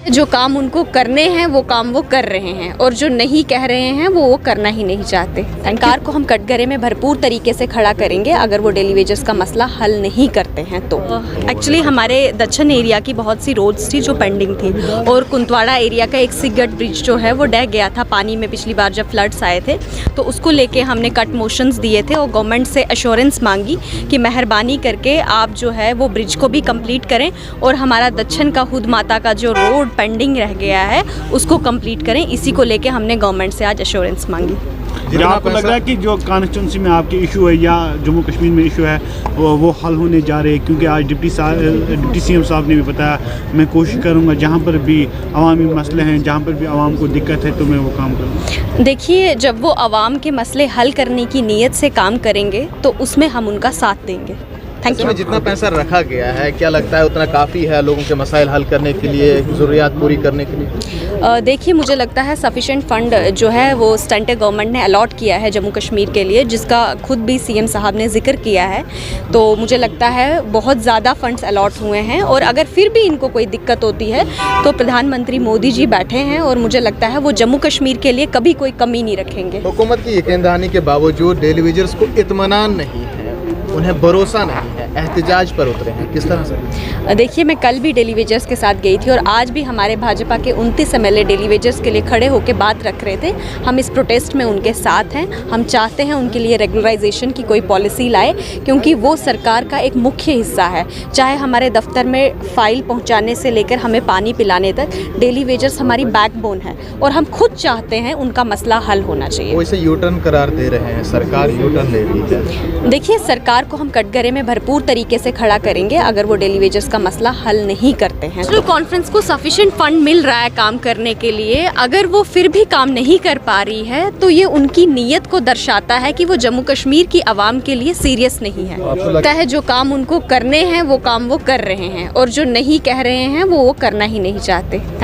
जो काम उनको करने हैं वो काम वो कर रहे हैं, और जो नहीं कह रहे हैं वो करना ही नहीं चाहते। सरकार को हम कटघरे में भरपूर तरीके से खड़ा करेंगे अगर वो डेली वेजेस का मसला हल नहीं करते हैं तो। एक्चुअली हमारे दक्षिण एरिया की बहुत सी रोड्स थी जो पेंडिंग थी, और कुंतवाड़ा एरिया का एक सिगट ब्रिज जो है वो डह गया था पानी में पिछली बार जब फ्लड्स आए थे, तो उसको लेके हमने कट मोशंस दिए थे और गवर्नमेंट से एश्योरेंस मांगी कि मेहरबानी करके आप जो है वो ब्रिज को भी कंप्लीट करें, और हमारा दक्षिण का खुद माता का जो रोड पेंडिंग रह गया है उसको कंप्लीट करें। इसी को लेके हमने गवर्नमेंट से आज एश्योरेंस मांगी। आपको लग रहा है कि जो कॉन्स्टिट्यूंसी में आपके इशू है या जम्मू कश्मीर में इशू है वो हल होने जा रहे हैं? क्योंकि आज डिप्टी सीएम साहब ने भी बताया, मैं कोशिश करूंगा जहां पर भी अवामी मसले हैं, जहां पर भी आवाम को दिक्कत है, तो मैं वो काम करूँगा। देखिए, जब वो आवाम के मसले हल करने की नीयत से काम करेंगे तो उसमें हम उनका साथ देंगे। Thank you. जितना पैसा रखा गया है, क्या लगता है उतना काफ़ी है लोगों के मसाइल हल करने के लिए, ज़रूरियात पूरी करने के लिए? देखिए, मुझे लगता है सफिशेंट फ़ंड जो है वो सेंट्रल गवर्नमेंट ने अलॉट किया है जम्मू कश्मीर के लिए, जिसका खुद भी सीएम साहब ने जिक्र किया है। तो मुझे लगता है बहुत ज़्यादा फंड्स अलॉट हुए हैं, और अगर फिर भी इनको कोई दिक्कत होती है तो प्रधानमंत्री मोदी जी बैठे हैं, और मुझे लगता है वो जम्मू कश्मीर के लिए कभी कोई कमी नहीं रखेंगे। हुकूमत की यकीनदहानी के बावजूद डेली वेजर्स को इत्मीनान नहीं है, उन्हें भरोसा नहीं है, एहतजाज पर उतरे हैं, किस तरह से? देखिए, मैं कल भी डेली वेजर्स के साथ गई थी, और आज भी हमारे भाजपा के 29 एमएलए डेली वेजर्स के लिए खड़े होकर बात रख रहे थे। हम इस प्रोटेस्ट में उनके साथ हैं। हम चाहते हैं उनके लिए रेगुलराइजेशन की कोई पॉलिसी लाए, क्योंकि वो सरकार का एक मुख्य हिस्सा है। चाहे हमारे दफ्तर में फाइल पहुंचाने से लेकर हमें पानी पिलाने तक डेली वेजर्स हमारी बैकबोन है, और हम खुद चाहते हैं उनका मसला हल होना चाहिए। वो इसे यूटर्न करार दे रहे हैं, सरकार यूटर्न ले रही है। देखिए, सरकार को हम कटघरे में भरपूर तरीके से खड़ा करेंगे अगर वो डेली वेजेस का मसला हल नहीं करते हैं। नेशनल कॉन्फ्रेंस को सफिशिएंट फंड मिल रहा है काम करने के लिए, अगर वो फिर भी काम नहीं कर पा रही है तो ये उनकी नीयत को दर्शाता है कि वो जम्मू कश्मीर की आवाम के लिए सीरियस नहीं है। लगता है जो काम उनको करने हैं वो काम वो कर रहे हैं, और जो नहीं कह रहे हैं वो करना ही नहीं चाहते। Thank you.